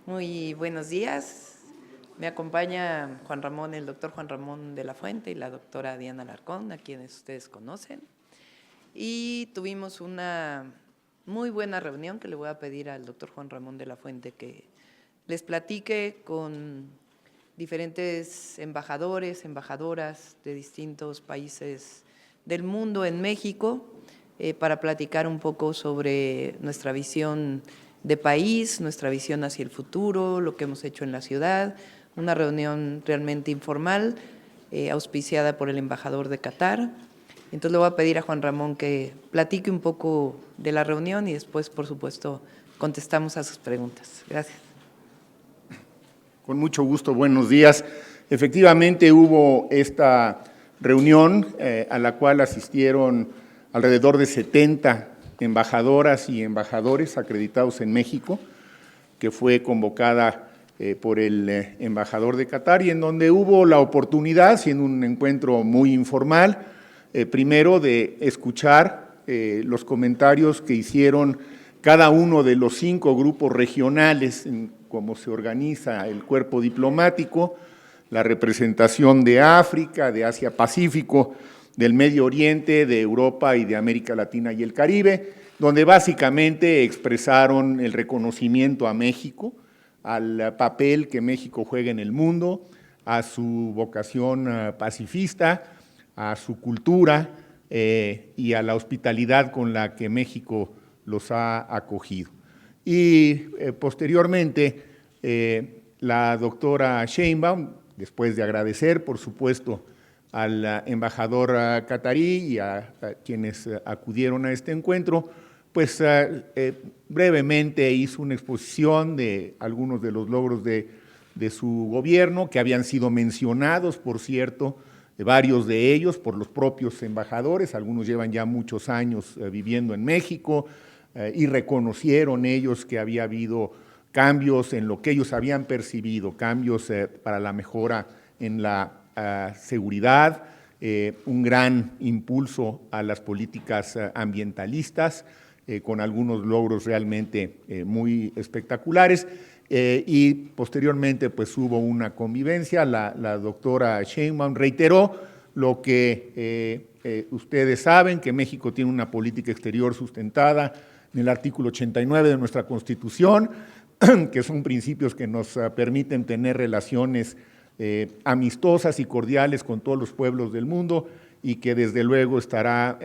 Muy buenos días. Me acompaña Juan Ramón, el doctor Juan Ramón de la Fuente y la doctora Diana Alarcón, a quienes ustedes conocen. Y tuvimos una muy buena reunión que le voy a pedir al doctor Juan Ramón de la Fuente que les platique con diferentes embajadores, embajadoras de distintos países del mundo en México para platicar un poco sobre nuestra visión de país, nuestra visión hacia el futuro, lo que hemos hecho en la ciudad, una reunión realmente informal, auspiciada por el embajador de Qatar. Entonces le voy a pedir a Juan Ramón que platique un poco de la reunión y después, por supuesto, contestamos a sus preguntas. Gracias. Con mucho gusto, buenos días. Efectivamente hubo esta reunión a la cual asistieron alrededor de 70 embajadoras y embajadores acreditados en México, que fue convocada por el embajador de Qatar y en donde hubo la oportunidad, siendo un encuentro muy informal, primero de escuchar los comentarios que hicieron cada uno de los 5 grupos regionales en cómo se organiza el cuerpo diplomático, la representación de África, de Asia-Pacífico, del Medio Oriente, de Europa y de América Latina y el Caribe, donde básicamente expresaron el reconocimiento a México, al papel que México juega en el mundo, a su vocación pacifista, a su cultura y a la hospitalidad con la que México los ha acogido. Y posteriormente, la doctora Sheinbaum, después de agradecer, por supuesto, al embajador catarí y a quienes acudieron a este encuentro, pues brevemente hizo una exposición de algunos de los logros de su gobierno, que habían sido mencionados, por cierto, varios de ellos por los propios embajadores. Algunos llevan ya muchos años viviendo en México, y reconocieron ellos que había habido cambios en lo que ellos habían percibido, cambios para la mejora en la seguridad, un gran impulso a las políticas ambientalistas, con algunos logros realmente muy espectaculares, y posteriormente pues hubo una convivencia. La doctora Sheinbaum reiteró lo que ustedes saben, que México tiene una política exterior sustentada en el artículo 89 de nuestra Constitución, que son principios que nos permiten tener relaciones amistosas y cordiales con todos los pueblos del mundo y que desde luego estará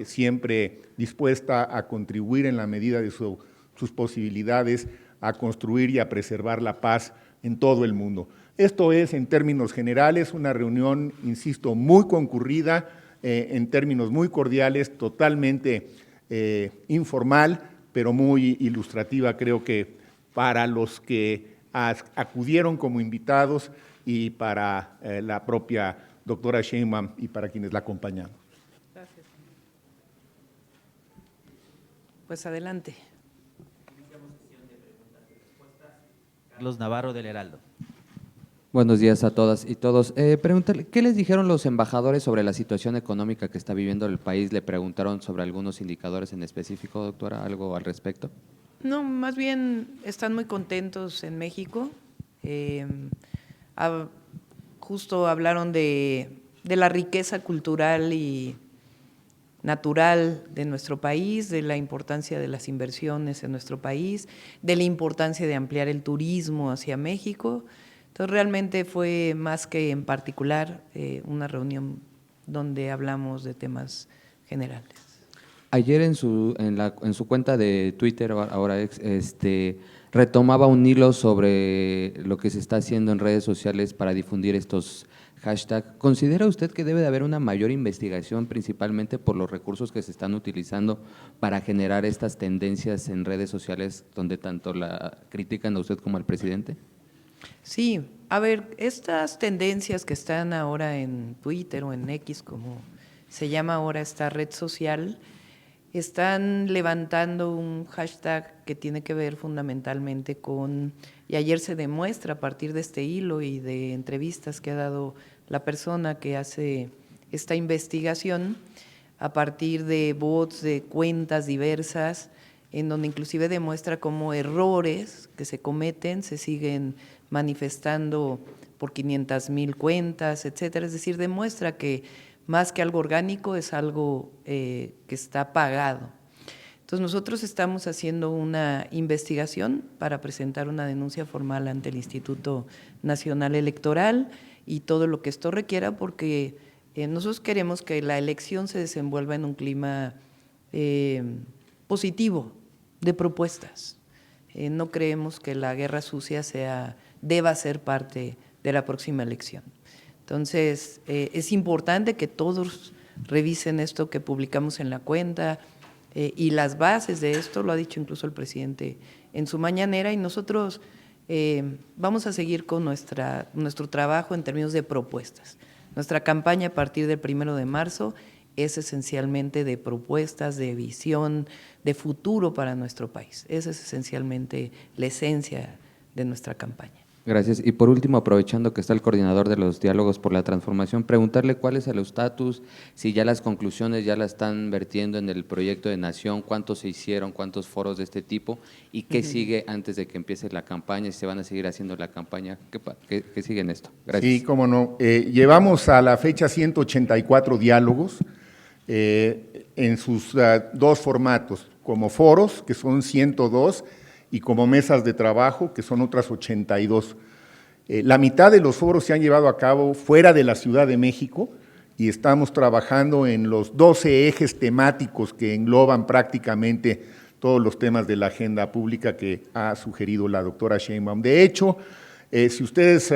siempre dispuesta a contribuir en la medida de sus posibilidades a construir y a preservar la paz en todo el mundo. Esto es, en términos generales, una reunión, insisto, muy concurrida, en términos muy cordiales, totalmente informal, pero muy ilustrativa, creo que para los que acudieron como invitados y para la propia doctora Sheinbaum y para quienes la acompañaron. Gracias. Pues adelante. Carlos Navarro del Heraldo. Buenos días a todas y todos. Preguntarle, ¿qué les dijeron los embajadores sobre la situación económica que está viviendo el país? ¿Le preguntaron sobre algunos indicadores en específico, doctora, algo al respecto? No, más bien están muy contentos en México. Justo hablaron de la riqueza cultural y natural de nuestro país, de la importancia de las inversiones en nuestro país, de la importancia de ampliar el turismo hacia México. Entonces, realmente fue más que en particular una reunión donde hablamos de temas generales. Ayer en su cuenta de Twitter, ahora retomaba un hilo sobre lo que se está haciendo en redes sociales para difundir estos hashtags. ¿Considera usted que debe de haber una mayor investigación, principalmente por los recursos que se están utilizando para generar estas tendencias en redes sociales, donde tanto la critican a usted como al presidente? Sí, a ver, estas tendencias que están ahora en Twitter o en X, como se llama ahora esta red social, están levantando un hashtag que tiene que ver fundamentalmente con, y ayer se demuestra a partir de este hilo y de entrevistas que ha dado la persona que hace esta investigación, a partir de bots, de cuentas diversas, en donde inclusive demuestra cómo errores que se cometen se siguen manifestando por 500,000 cuentas, etcétera. Es decir, demuestra que más que algo orgánico es algo que está pagado. Entonces nosotros estamos haciendo una investigación para presentar una denuncia formal ante el Instituto Nacional Electoral y todo lo que esto requiera, porque nosotros queremos que la elección se desenvuelva en un clima positivo de propuestas. No creemos que la guerra sucia deba ser parte de la próxima elección. Entonces, es importante que todos revisen esto que publicamos en la cuenta y las bases de esto, lo ha dicho incluso el presidente en su mañanera, y nosotros vamos a seguir con nuestro trabajo en términos de propuestas. Nuestra campaña a partir del 1 de marzo es esencialmente de propuestas, de visión, de futuro para nuestro país. Esa es esencialmente la esencia de nuestra campaña. Gracias. Y por último, aprovechando que está el coordinador de los diálogos por la transformación, preguntarle cuál es el estatus, si ya las conclusiones ya las están vertiendo en el proyecto de nación, cuántos se hicieron, cuántos foros de este tipo y qué sigue antes de que empiece la campaña, si se van a seguir haciendo la campaña, ¿qué sigue en esto? Gracias. Sí, cómo no. Llevamos a la fecha 184 diálogos en sus dos formatos, como foros, que son 102, y como mesas de trabajo, que son otras 82. La mitad de los foros se han llevado a cabo fuera de la Ciudad de México y estamos trabajando en los 12 ejes temáticos que engloban prácticamente todos los temas de la agenda pública que ha sugerido la doctora Sheinbaum. De hecho, si ustedes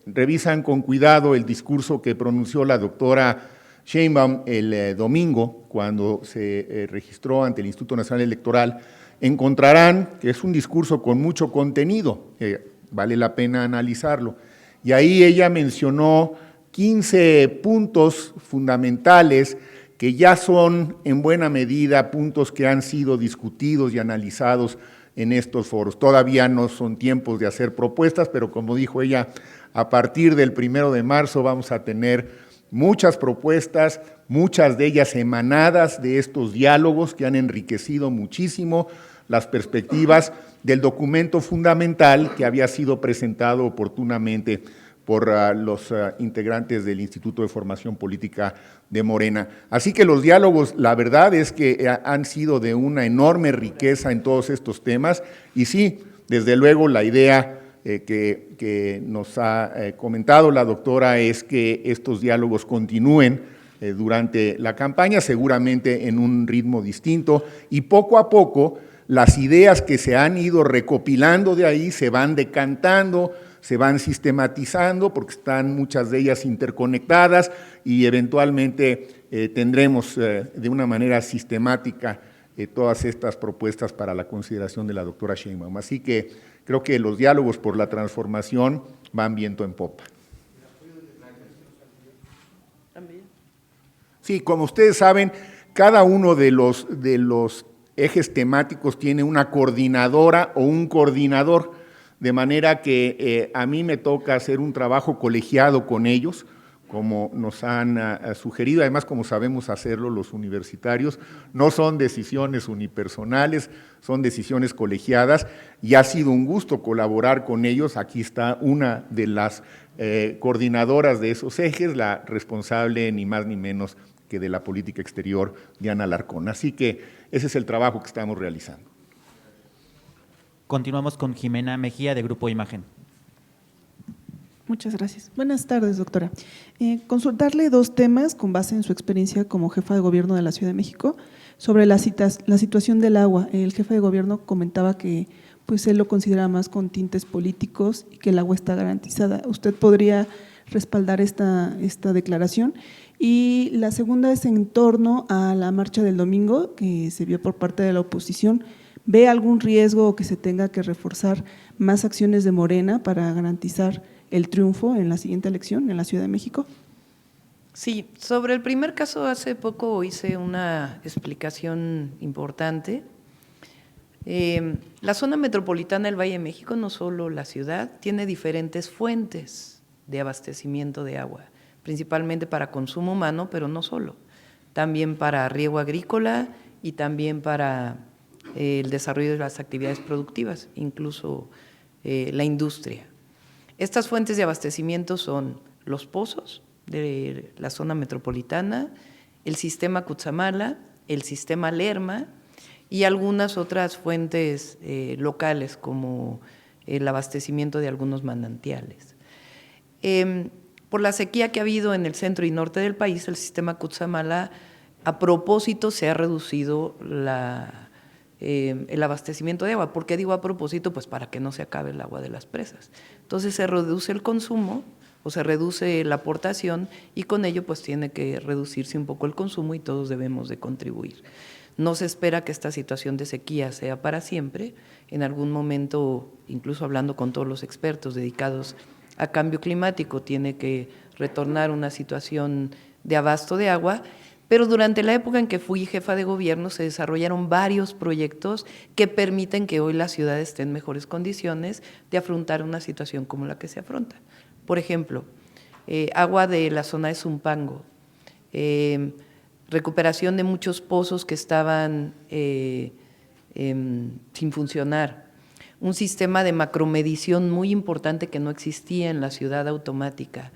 revisan con cuidado el discurso que pronunció la doctora Sheinbaum el domingo, cuando se registró ante el Instituto Nacional Electoral, encontrarán que es un discurso con mucho contenido, vale la pena analizarlo. Y ahí ella mencionó 15 puntos fundamentales que ya son en buena medida puntos que han sido discutidos y analizados en estos foros. Todavía no son tiempos de hacer propuestas, pero como dijo ella, a partir del 1 de marzo vamos a tener muchas propuestas, muchas de ellas emanadas de estos diálogos que han enriquecido muchísimo las perspectivas del documento fundamental que había sido presentado oportunamente por los integrantes del Instituto de Formación Política de Morena. Así que los diálogos, la verdad es que han sido de una enorme riqueza en todos estos temas y sí, desde luego la idea que nos ha comentado la doctora es que estos diálogos continúen durante la campaña, seguramente en un ritmo distinto y poco a poco las ideas que se han ido recopilando de ahí se van decantando, se van sistematizando porque están muchas de ellas interconectadas y eventualmente tendremos de una manera sistemática todas estas propuestas para la consideración de la doctora Sheinbaum. Así que creo que los diálogos por la transformación van viento en popa. Sí, como ustedes saben, cada uno de los ejes temáticos tiene una coordinadora o un coordinador, de manera que a mí me toca hacer un trabajo colegiado con ellos, como nos han sugerido, además como sabemos hacerlo los universitarios, no son decisiones unipersonales, son decisiones colegiadas y ha sido un gusto colaborar con ellos. Aquí está una de las coordinadoras de esos ejes, la responsable ni más ni menos que de la política exterior, Diana Alarcón. Así que ese es el trabajo que estamos realizando. Continuamos con Jimena Mejía, de Grupo Imagen. Muchas gracias. Buenas tardes, doctora. Consultarle dos temas con base en su experiencia como jefa de gobierno de la Ciudad de México sobre la situación del agua. El jefe de gobierno comentaba que pues él lo considera más con tintes políticos y que el agua está garantizada. ¿Usted podría respaldar esta declaración? Y la segunda es en torno a la marcha del domingo que se vio por parte de la oposición. ¿Ve algún riesgo o que se tenga que reforzar más acciones de Morena para garantizar el triunfo en la siguiente elección en la Ciudad de México? Sí, sobre el primer caso hace poco hice una explicación importante. La zona metropolitana del Valle de México, no solo la ciudad, tiene diferentes fuentes de abastecimiento de agua, principalmente para consumo humano, pero no solo, también para riego agrícola y también para el desarrollo de las actividades productivas, incluso la industria. Estas fuentes de abastecimiento son los pozos de la zona metropolitana, el sistema Cutzamala, el sistema Lerma y algunas otras fuentes locales como el abastecimiento de algunos manantiales. Por la sequía que ha habido en el centro y norte del país, el sistema Cutzamala a propósito se ha reducido el abastecimiento de agua. ¿Por qué digo a propósito? Pues para que no se acabe el agua de las presas. Entonces se reduce el consumo o se reduce la aportación y con ello pues tiene que reducirse un poco el consumo y todos debemos de contribuir. No se espera que esta situación de sequía sea para siempre. En algún momento, incluso hablando con todos los expertos dedicados a cambio climático, tiene que retornar una situación de abasto de agua, pero durante la época en que fui jefa de gobierno se desarrollaron varios proyectos que permiten que hoy la ciudad esté en mejores condiciones de afrontar una situación como la que se afronta. Por ejemplo, agua de la zona de Zumpango, recuperación de muchos pozos que estaban sin funcionar, un sistema de macromedición muy importante que no existía en la ciudad automática,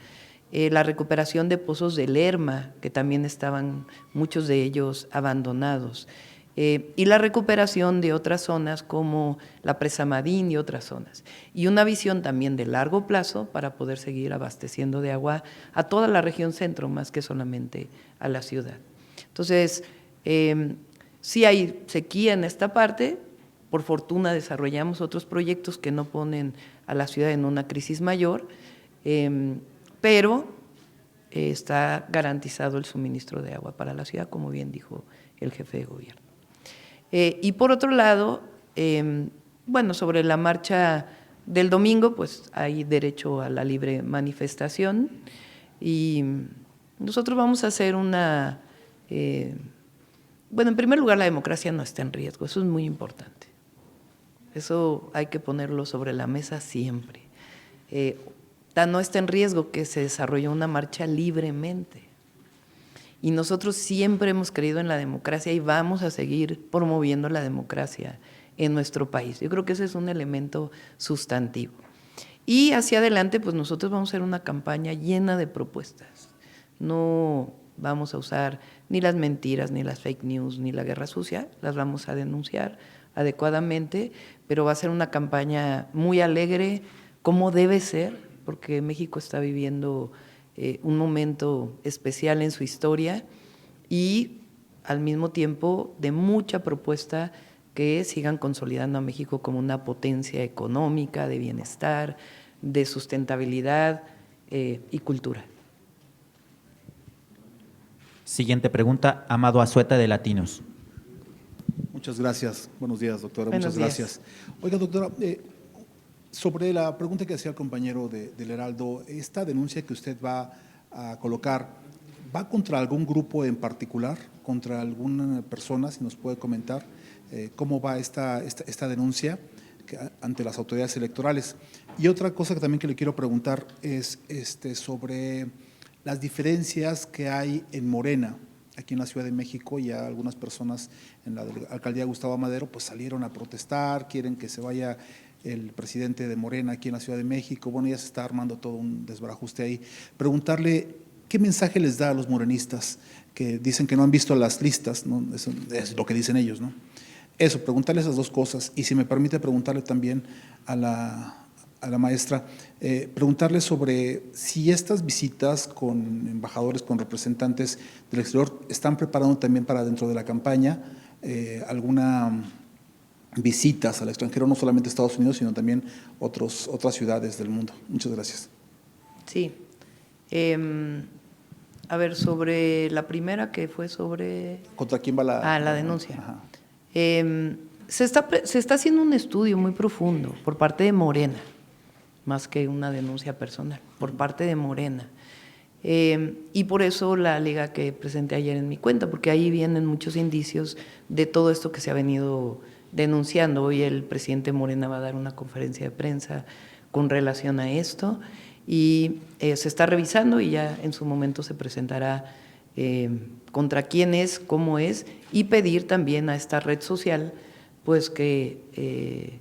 la recuperación de pozos de Lerma, que también estaban muchos de ellos abandonados, y la recuperación de otras zonas como la Presa Madín y otras zonas. Y una visión también de largo plazo para poder seguir abasteciendo de agua a toda la región centro, más que solamente a la ciudad. Entonces, sí hay sequía en esta parte, por fortuna desarrollamos otros proyectos que no ponen a la ciudad en una crisis mayor, pero está garantizado el suministro de agua para la ciudad, como bien dijo el jefe de gobierno. Y por otro lado, bueno, sobre la marcha del domingo, pues hay derecho a la libre manifestación y nosotros vamos a hacer una… bueno, en primer lugar, la democracia no está en riesgo, eso es muy importante. Eso hay que ponerlo sobre la mesa siempre. No está en riesgo que se desarrolle una marcha libremente. Y nosotros siempre hemos creído en la democracia y vamos a seguir promoviendo la democracia en nuestro país. Yo creo que ese es un elemento sustantivo. Y hacia adelante, pues nosotros vamos a hacer una campaña llena de propuestas. No vamos a usar ni las mentiras, ni las fake news, ni la guerra sucia, las vamos a denunciar adecuadamente, pero va a ser una campaña muy alegre, como debe ser, porque México está viviendo un momento especial en su historia y al mismo tiempo de mucha propuesta que sigan consolidando a México como una potencia económica, de bienestar, de sustentabilidad y cultura. Siguiente pregunta, Amado Azueta de Latinos. Muchas gracias. Buenos días, doctora. Buenos Muchas gracias. Oiga, doctora, sobre la pregunta que hacía el compañero del Heraldo, esta denuncia que usted va a colocar, ¿va contra algún grupo en particular, contra alguna persona? Si nos puede comentar cómo va esta denuncia ante las autoridades electorales. Y otra cosa que también que le quiero preguntar es sobre las diferencias que hay en Morena, aquí en la Ciudad de México. Ya algunas personas en la alcaldía Gustavo Madero pues salieron a protestar, quieren que se vaya el presidente de Morena aquí en la Ciudad de México. Bueno, ya se está armando todo un desbarajuste ahí. Preguntarle qué mensaje les da a los morenistas que dicen que no han visto las listas, ¿no? Eso es lo que dicen ellos, ¿no? Eso, preguntarle esas dos cosas. Y si me permite preguntarle también a la maestra, preguntarle sobre si estas visitas con embajadores, con representantes del exterior, están preparando también para dentro de la campaña alguna visitas al extranjero, no solamente Estados Unidos, sino también otras ciudades del mundo. Muchas gracias. Sí. A ver, sobre la primera que fue sobre… ¿Contra quién va la denuncia? Ajá. Se está haciendo un estudio muy profundo por parte de Morena, más que una denuncia personal, por parte de Morena. Y por eso la liga que presenté ayer en mi cuenta, porque ahí vienen muchos indicios de todo esto que se ha venido denunciando. Hoy el presidente Morena va a dar una conferencia de prensa con relación a esto y se está revisando y ya en su momento se presentará contra quién es, cómo es y pedir también a esta red social pues que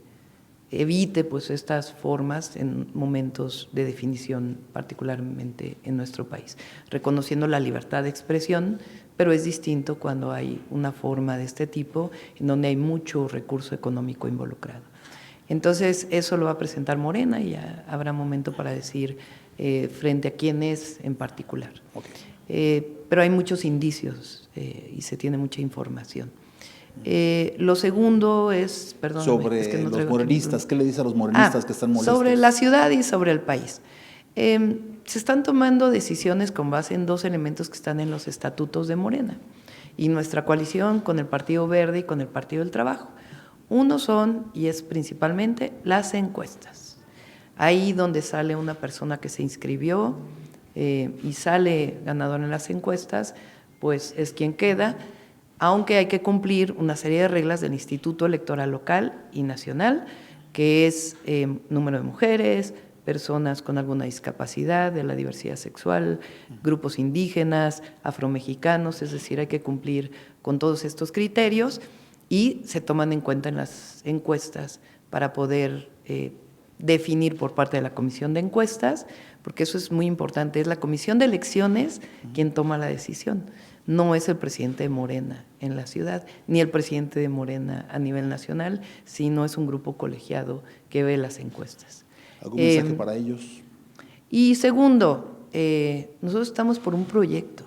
evite pues estas formas en momentos de definición, particularmente en nuestro país, reconociendo la libertad de expresión, pero es distinto cuando hay una forma de este tipo en donde hay mucho recurso económico involucrado. Entonces, eso lo va a presentar Morena y ya habrá momento para decir frente a quién es en particular. Okay. Pero hay muchos indicios y se tiene mucha información. Lo segundo es, perdón, sobre es que no los morenistas. ¿Qué le dice a los morenistas que están molestos? Sobre la ciudad y sobre el país. Se están tomando decisiones con base en dos elementos que están en los estatutos de Morena y nuestra coalición con el Partido Verde y con el Partido del Trabajo. Uno son, y es principalmente, las encuestas. Ahí donde sale una persona que se inscribió y sale ganador en las encuestas, pues es quien queda, aunque hay que cumplir una serie de reglas del Instituto Electoral Local y Nacional, que es número de mujeres, personas con alguna discapacidad, de la diversidad sexual, grupos indígenas, afromexicanos, es decir, hay que cumplir con todos estos criterios y se toman en cuenta en las encuestas para poder definir por parte de la Comisión de Encuestas, porque eso es muy importante, es la Comisión de Elecciones quien toma la decisión, no es el presidente de Morena en la ciudad, ni el presidente de Morena a nivel nacional, sino es un grupo colegiado que ve las encuestas. ¿Algún mensaje para ellos? Y segundo, nosotros estamos por un proyecto,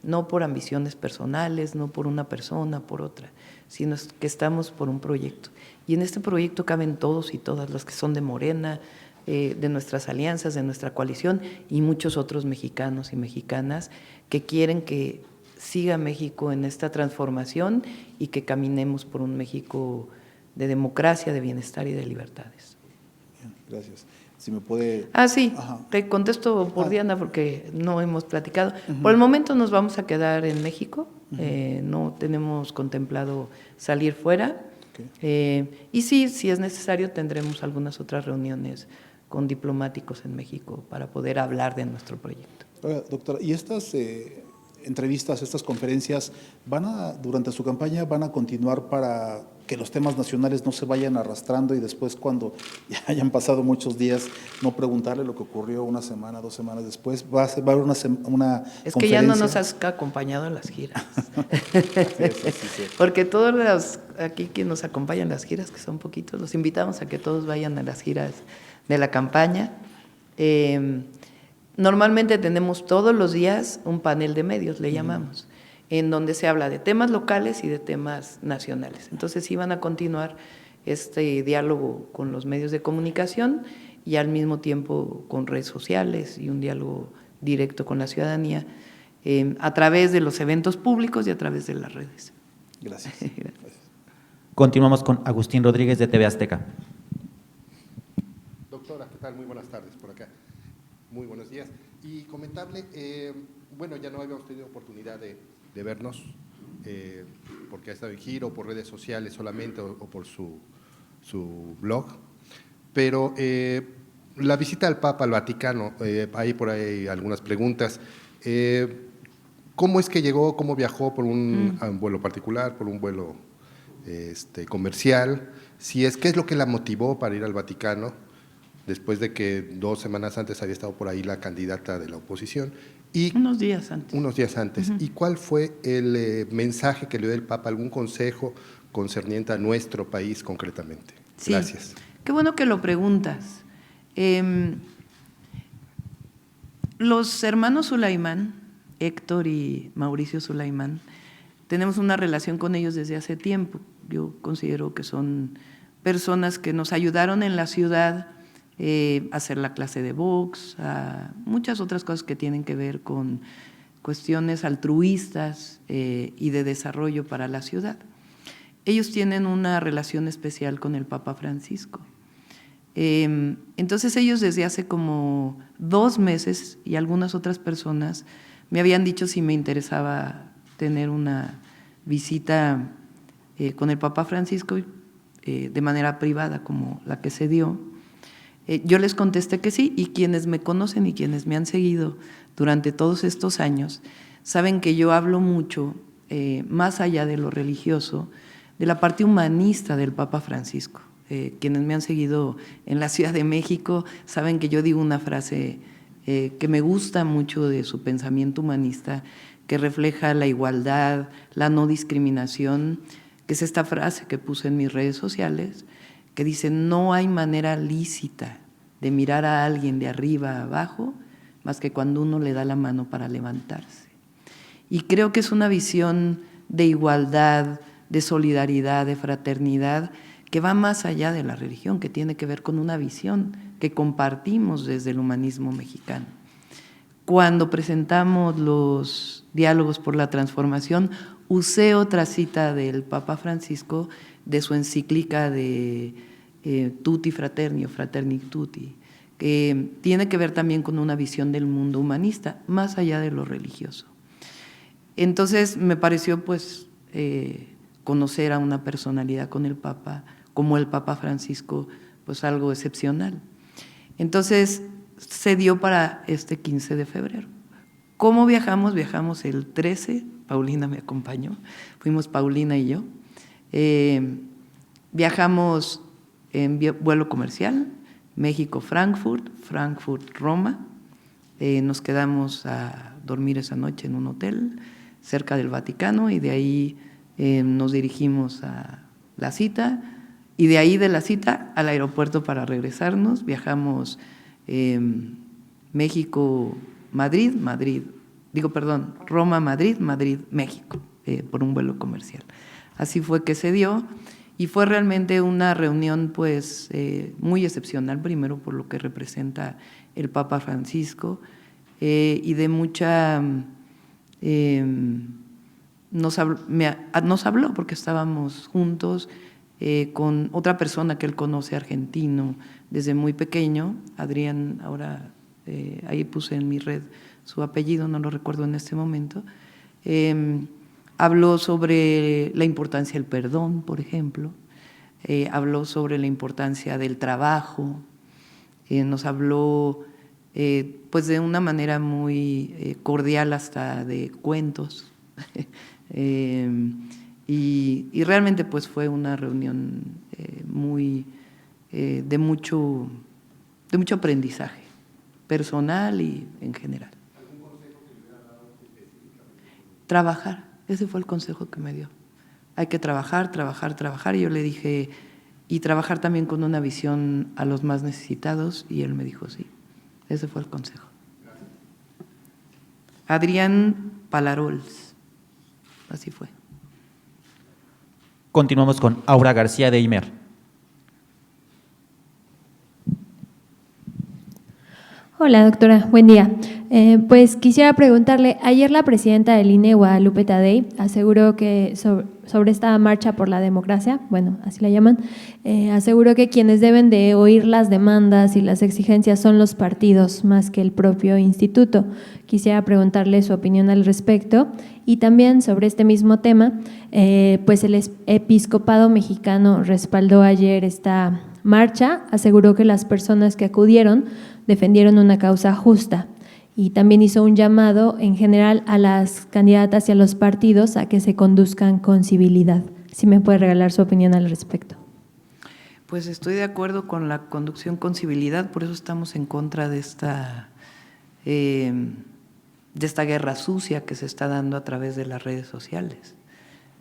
no por ambiciones personales, no por una persona, por otra, sino que estamos por un proyecto. Y en este proyecto caben todos y todas los que son de Morena, de nuestras alianzas, de nuestra coalición y muchos otros mexicanos y mexicanas que quieren que siga México en esta transformación y que caminemos por un México de democracia, de bienestar y de libertades. Bien, gracias. Si me puede… Sí, ajá, te contesto por Diana porque no hemos platicado. Por el momento nos vamos a quedar en México, no tenemos contemplado salir fuera. Y sí, si es necesario, tendremos algunas otras reuniones con diplomáticos en México para poder hablar de nuestro proyecto. Doctora, ¿y estas entrevistas, estas conferencias, durante su campaña van a continuar para que los temas nacionales no se vayan arrastrando y después cuando ya hayan pasado muchos días no preguntarle lo que ocurrió una semana, 2 semanas después? ¿Va a haber una Es que ya no nos has acompañado en las giras. Sí. Porque todos los aquí que nos acompañan en las giras, que son poquitos, los invitamos a que todos vayan a las giras de la campaña. Normalmente tenemos todos los días un panel de medios, le llamamos, en donde se habla de temas locales y de temas nacionales. Entonces sí van a continuar este diálogo con los medios de comunicación y al mismo tiempo con redes sociales y un diálogo directo con la ciudadanía a través de los eventos públicos y a través de las redes. Gracias. Continuamos con Agustín Rodríguez de TV Azteca. Doctora, ¿qué tal? Muy buenas tardes por acá. Muy buenos días. Y comentarle, bueno, ya no habíamos tenido oportunidad de vernos, porque ha estado en giro, por redes sociales solamente o por su blog, pero la visita del Papa al Vaticano, hay por ahí algunas preguntas. ¿Cómo es que llegó, cómo viajó por un vuelo particular, por un vuelo comercial? ¿Qué es lo que la motivó para ir al Vaticano? Después de que 2 semanas antes había estado por ahí la candidata de la oposición. Y unos días antes. ¿Y cuál fue el mensaje que le dio el Papa? ¿Algún consejo concerniente a nuestro país concretamente? Sí. Gracias. Qué bueno que lo preguntas. Los hermanos Sulaimán, Héctor y Mauricio Sulaimán, tenemos una relación con ellos desde hace tiempo. Yo considero que son personas que nos ayudaron en la ciudad a hacer la clase de box, a muchas otras cosas que tienen que ver con cuestiones altruistas y de desarrollo para la ciudad. Ellos tienen una relación especial con el Papa Francisco. Entonces ellos desde hace como 2 meses y algunas otras personas me habían dicho si me interesaba tener una visita con el Papa Francisco de manera privada como la que se dio. Yo les contesté que sí, y quienes me conocen y quienes me han seguido durante todos estos años saben que yo hablo mucho, más allá de lo religioso, de la parte humanista del Papa Francisco. Quienes me han seguido en la Ciudad de México saben que yo digo una frase que me gusta mucho de su pensamiento humanista, que refleja la igualdad, la no discriminación, que es esta frase que puse en mis redes sociales, que dice: no hay manera lícita de mirar a alguien de arriba a abajo más que cuando uno le da la mano para levantarse. Y creo que es una visión de igualdad, de solidaridad, de fraternidad, que va más allá de la religión, que tiene que ver con una visión que compartimos desde el humanismo mexicano. Cuando presentamos los diálogos por la transformación, usé otra cita del Papa Francisco de su encíclica de Tutti Fraterni o Fraterni Tutti, que tiene que ver también con una visión del mundo humanista, más allá de lo religioso. Entonces me pareció pues conocer a una personalidad con el Papa, como el Papa Francisco, pues algo excepcional. Entonces se dio para este 15 de febrero. ¿Cómo viajamos? Viajamos el 13, Paulina me acompañó, fuimos Paulina y yo. Viajamos en vuelo comercial, México-Frankfurt, Frankfurt-Roma. Nos quedamos a dormir esa noche en un hotel cerca del Vaticano y de ahí nos dirigimos a la cita y de ahí de la cita al aeropuerto para regresarnos. Viajamos México-Madrid, Roma-Madrid, Madrid-México, por un vuelo comercial. Así fue que se dio y fue realmente una reunión pues muy excepcional, primero por lo que representa el Papa Francisco y de mucha… nos habló porque estábamos juntos con otra persona que él conoce, argentino, desde muy pequeño, Adrián, ahora ahí puse en mi red su apellido, no lo recuerdo en este momento. Habló sobre la importancia del perdón, por ejemplo, habló sobre la importancia del trabajo, nos habló pues de una manera muy cordial, hasta de cuentos. Y realmente pues fue una reunión muy de mucho aprendizaje personal y en general. ¿Algún consejo que le hubiera dado específicamente? Trabajar, ese fue el consejo que me dio. Hay que trabajar, y yo le dije, y trabajar también con una visión a los más necesitados, y él me dijo sí, ese fue el consejo. Gracias. Adrián Palarols, así fue. Continuamos con Aura García de Imer. Hola, doctora, buen día. Pues quisiera preguntarle, ayer la presidenta del INE, Guadalupe Tadei, aseguró que sobre esta marcha por la democracia, bueno, así la llaman, aseguró que quienes deben de oír las demandas y las exigencias son los partidos más que el propio instituto. Quisiera preguntarle su opinión al respecto y también sobre este mismo tema, pues el episcopado mexicano respaldó ayer esta marcha, aseguró que las personas que acudieron defendieron una causa justa y también hizo un llamado en general a las candidatas y a los partidos a que se conduzcan con civilidad. Si me puede regalar su opinión al respecto. Pues estoy de acuerdo con la conducción con civilidad, por eso estamos en contra de esta guerra sucia que se está dando a través de las redes sociales.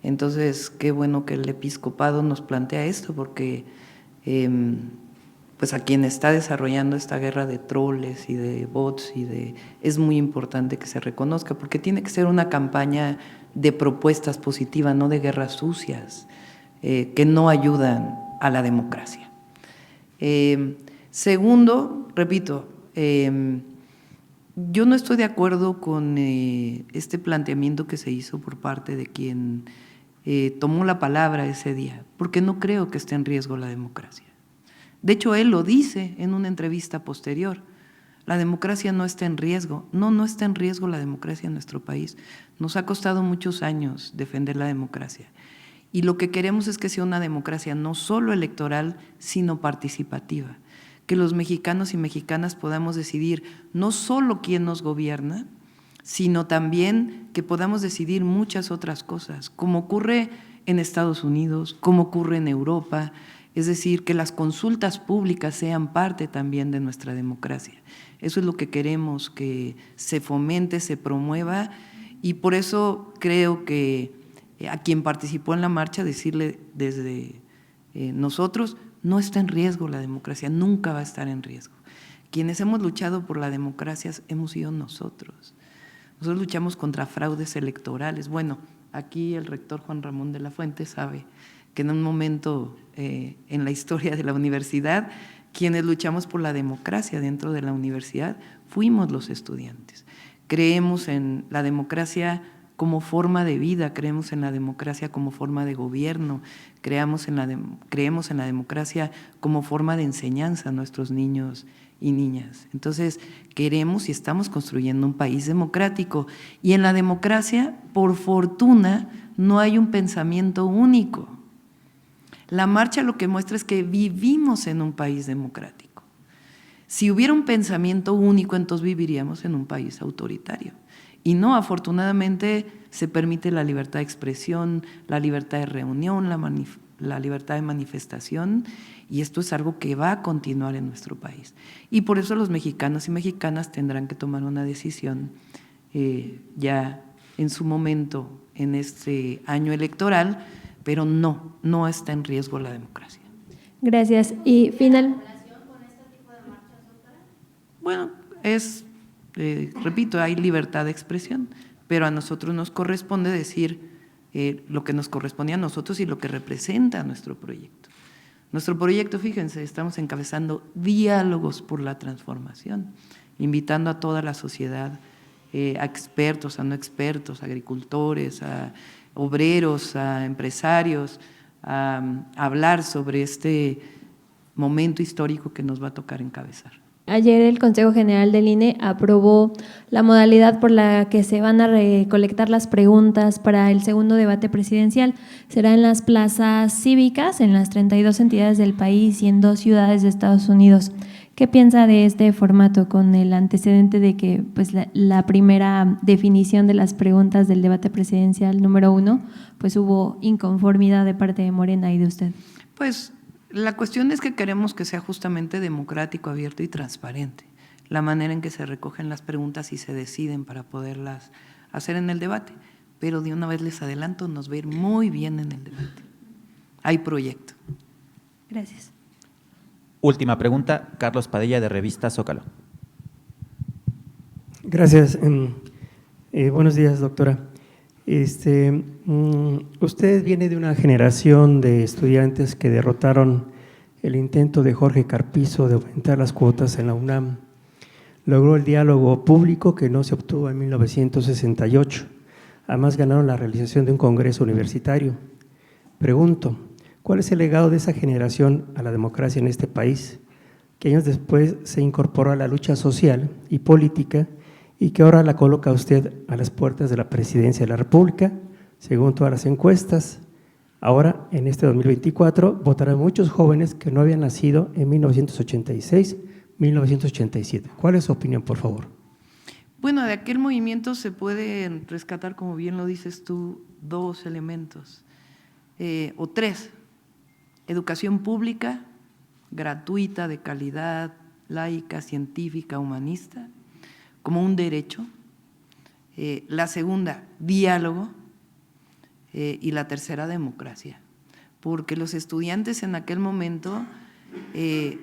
Entonces, qué bueno que el episcopado nos plantea esto, porque pues a quien está desarrollando esta guerra de troles y de bots es muy importante que se reconozca, porque tiene que ser una campaña de propuestas positivas, no de guerras sucias, que no ayudan a la democracia. Segundo, repito, yo no estoy de acuerdo con este planteamiento que se hizo por parte de quien tomó la palabra ese día, porque no creo que esté en riesgo la democracia. De hecho, él lo dice en una entrevista posterior. La democracia no está en riesgo. No está en riesgo la democracia en nuestro país. Nos ha costado muchos años defender la democracia. Y lo que queremos es que sea una democracia no solo electoral, sino participativa. Que los mexicanos y mexicanas podamos decidir no solo quién nos gobierna, sino también que podamos decidir muchas otras cosas, como ocurre en Estados Unidos, cómo ocurre en Europa, es decir, que las consultas públicas sean parte también de nuestra democracia. Eso es lo que queremos, que se fomente, se promueva, y por eso creo que a quien participó en la marcha decirle desde nosotros, no está en riesgo la democracia, nunca va a estar en riesgo. Quienes hemos luchado por la democracia hemos sido nosotros. Nosotros luchamos contra fraudes electorales. Bueno, aquí el rector Juan Ramón de la Fuente sabe que en un momento en la historia de la universidad, quienes luchamos por la democracia dentro de la universidad fuimos los estudiantes. Creemos en la democracia como forma de vida, creemos en la democracia como forma de gobierno, creemos en la democracia como forma de enseñanza a nuestros niños y niñas. Entonces, queremos y estamos construyendo un país democrático, y en la democracia, por fortuna, no hay un pensamiento único. La marcha lo que muestra es que vivimos en un país democrático. Si hubiera un pensamiento único, entonces viviríamos en un país autoritario. Y no, afortunadamente se permite la libertad de expresión, la libertad de reunión, la libertad de manifestación, y esto es algo que va a continuar en nuestro país. Y por eso los mexicanos y mexicanas tendrán que tomar una decisión ya en su momento, en este año electoral, pero no está en riesgo la democracia. Gracias. Y final. Bueno, repito, hay libertad de expresión, pero a nosotros nos corresponde decir lo que nos corresponde a nosotros y lo que representa nuestro proyecto. Nuestro proyecto, fíjense, estamos encabezando diálogos por la transformación, invitando a toda la sociedad, a expertos, a no expertos, a agricultores, a obreros, a empresarios, a hablar sobre este momento histórico que nos va a tocar encabezar. Ayer el Consejo General del INE aprobó la modalidad por la que se van a recolectar las preguntas para el segundo debate presidencial. Será en las plazas cívicas, en las 32 entidades del país y en 2 ciudades de Estados Unidos. ¿Qué piensa de este formato con el antecedente de que pues, la primera definición de las preguntas del debate presidencial número 1, pues hubo inconformidad de parte de Morena y de usted? Pues la cuestión es que queremos que sea justamente democrático, abierto y transparente, la manera en que se recogen las preguntas y se deciden para poderlas hacer en el debate. Pero de una vez les adelanto, nos va a ir muy bien en el debate. Hay proyecto. Gracias. Última pregunta, Carlos Padilla, de Revista Zócalo. Gracias. Buenos días, doctora. Usted viene de una generación de estudiantes que derrotaron el intento de Jorge Carpizo de aumentar las cuotas en la UNAM. Logró el diálogo público que no se obtuvo en 1968. Además, ganaron la realización de un congreso universitario. Pregunto, ¿cuál es el legado de esa generación a la democracia en este país, que años después se incorporó a la lucha social y política y que ahora la coloca usted a las puertas de la presidencia de la República? Según todas las encuestas, ahora en este 2024 votarán muchos jóvenes que no habían nacido en 1986, 1987. ¿Cuál es su opinión, por favor? Bueno, de aquel movimiento se puede rescatar, como bien lo dices tú, 2 elementos, o 3. Educación pública, gratuita, de calidad, laica, científica, humanista, como un derecho. La segunda, diálogo. Y la tercera, democracia. Porque los estudiantes en aquel momento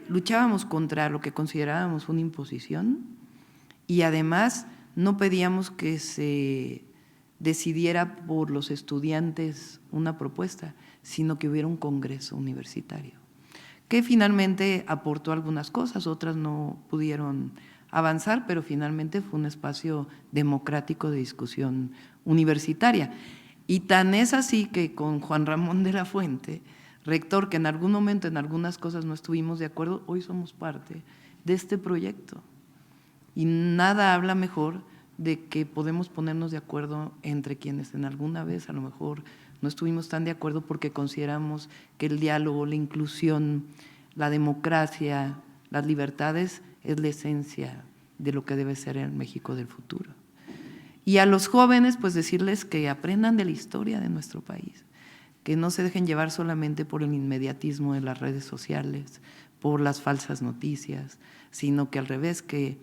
luchábamos contra lo que considerábamos una imposición, y además no pedíamos que se decidiera por los estudiantes una propuesta, sino que hubiera un congreso universitario, que finalmente aportó algunas cosas, otras no pudieron avanzar, pero finalmente fue un espacio democrático de discusión universitaria. Y tan es así que con Juan Ramón de la Fuente, rector, que en algún momento en algunas cosas no estuvimos de acuerdo, hoy somos parte de este proyecto. Y nada habla mejor de que podemos ponernos de acuerdo entre quienes en alguna vez a lo mejor no estuvimos tan de acuerdo porque consideramos que el diálogo, la inclusión, la democracia, las libertades es la esencia de lo que debe ser el México del futuro. Y a los jóvenes, pues decirles que aprendan de la historia de nuestro país, que no se dejen llevar solamente por el inmediatismo de las redes sociales, por las falsas noticias, sino que al revés, que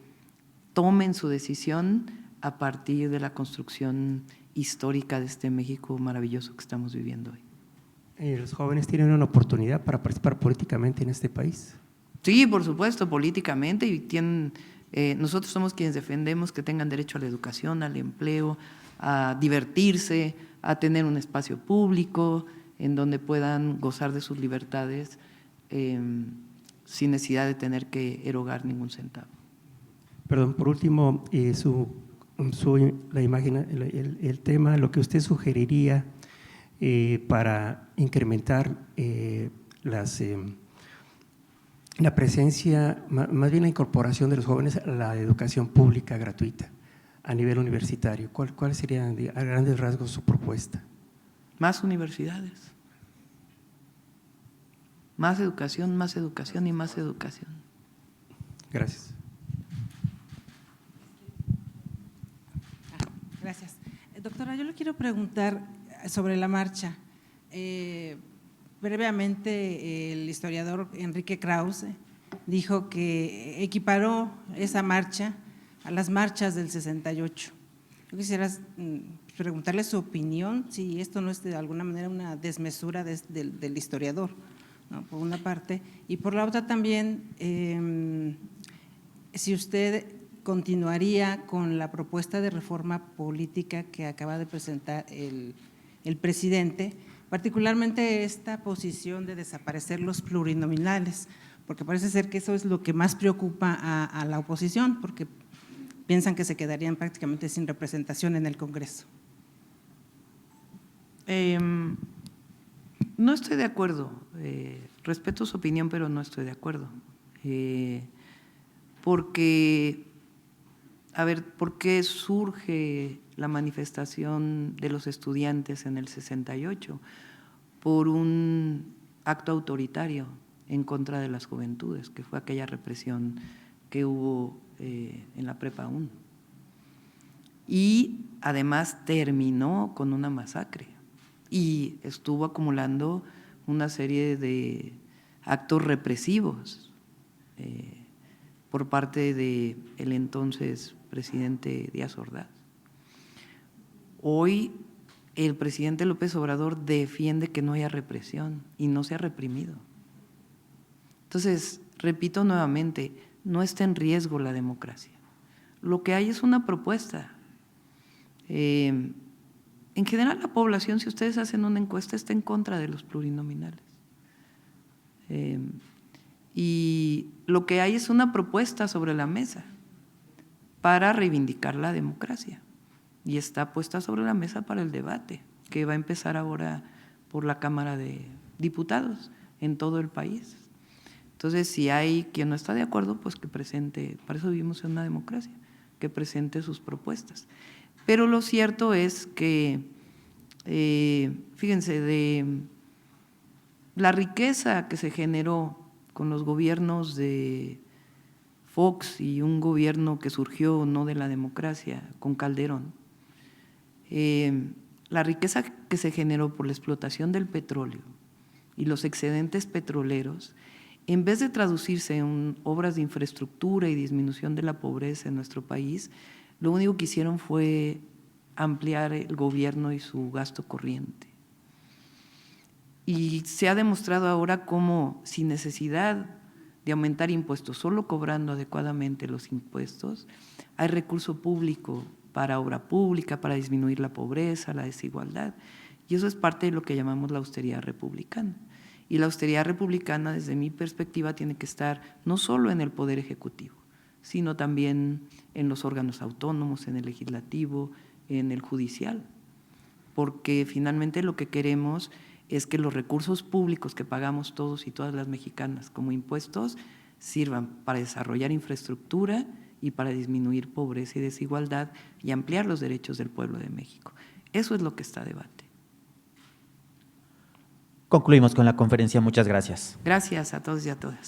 tomen su decisión a partir de la construcción histórica de este México maravilloso que estamos viviendo hoy. ¿Los jóvenes tienen una oportunidad para participar políticamente en este país? Sí, por supuesto, políticamente, y nosotros somos quienes defendemos que tengan derecho a la educación, al empleo, a divertirse, a tener un espacio público en donde puedan gozar de sus libertades sin necesidad de tener que erogar ningún centavo. Perdón, por último, la imagen, el tema, lo que usted sugeriría para incrementar la presencia, más bien la incorporación de los jóvenes a la educación pública gratuita a nivel universitario. ¿Cuál sería a grandes rasgos su propuesta? Más universidades, más educación y más educación. Gracias. Gracias. Doctora, yo le quiero preguntar sobre la marcha. Brevemente, el historiador Enrique Krause dijo que equiparó esa marcha a las marchas del 68. Yo quisiera preguntarle su opinión, si esto no es de alguna manera una desmesura del historiador, ¿no? Por una parte, y por la otra también, si usted continuaría con la propuesta de reforma política que acaba de presentar el presidente, particularmente esta posición de desaparecer los plurinominales, porque parece ser que eso es lo que más preocupa a la oposición, porque piensan que se quedarían prácticamente sin representación en el Congreso. No estoy de acuerdo, respeto su opinión, pero no estoy de acuerdo, porque… A ver, ¿por qué surge la manifestación de los estudiantes en el 68? Por un acto autoritario en contra de las juventudes, que fue aquella represión que hubo en la Prepa 1. Y además terminó con una masacre y estuvo acumulando una serie de actos represivos por parte del entonces presidente Díaz Ordaz. Hoy el presidente López Obrador defiende que no haya represión y no se ha reprimido. Entonces, repito nuevamente, no está en riesgo la democracia. Lo que hay es una propuesta. En general, la población, si ustedes hacen una encuesta, está en contra de los plurinominales. Y lo que hay es una propuesta sobre la mesa para reivindicar la democracia y está puesta sobre la mesa para el debate que va a empezar ahora por la Cámara de Diputados en todo el país. Entonces, si hay quien no está de acuerdo, pues que presente, para eso vivimos en una democracia, que presente sus propuestas. Pero lo cierto es que, fíjense, de la riqueza que se generó con los gobiernos de Fox y un gobierno que surgió no de la democracia, con Calderón, la riqueza que se generó por la explotación del petróleo y los excedentes petroleros, en vez de traducirse en obras de infraestructura y disminución de la pobreza en nuestro país, lo único que hicieron fue ampliar el gobierno y su gasto corriente. Y se ha demostrado ahora cómo, sin necesidad de aumentar impuestos, solo cobrando adecuadamente los impuestos, hay recurso público para obra pública, para disminuir la pobreza, la desigualdad. Y eso es parte de lo que llamamos la austeridad republicana. Y la austeridad republicana, desde mi perspectiva, tiene que estar no solo en el Poder Ejecutivo, sino también en los órganos autónomos, en el legislativo, en el judicial. Porque finalmente lo que queremos es que los recursos públicos que pagamos todos y todas las mexicanas como impuestos sirvan para desarrollar infraestructura y para disminuir pobreza y desigualdad y ampliar los derechos del pueblo de México. Eso es lo que está a debate. Concluimos con la conferencia. Muchas gracias. Gracias a todos y a todas.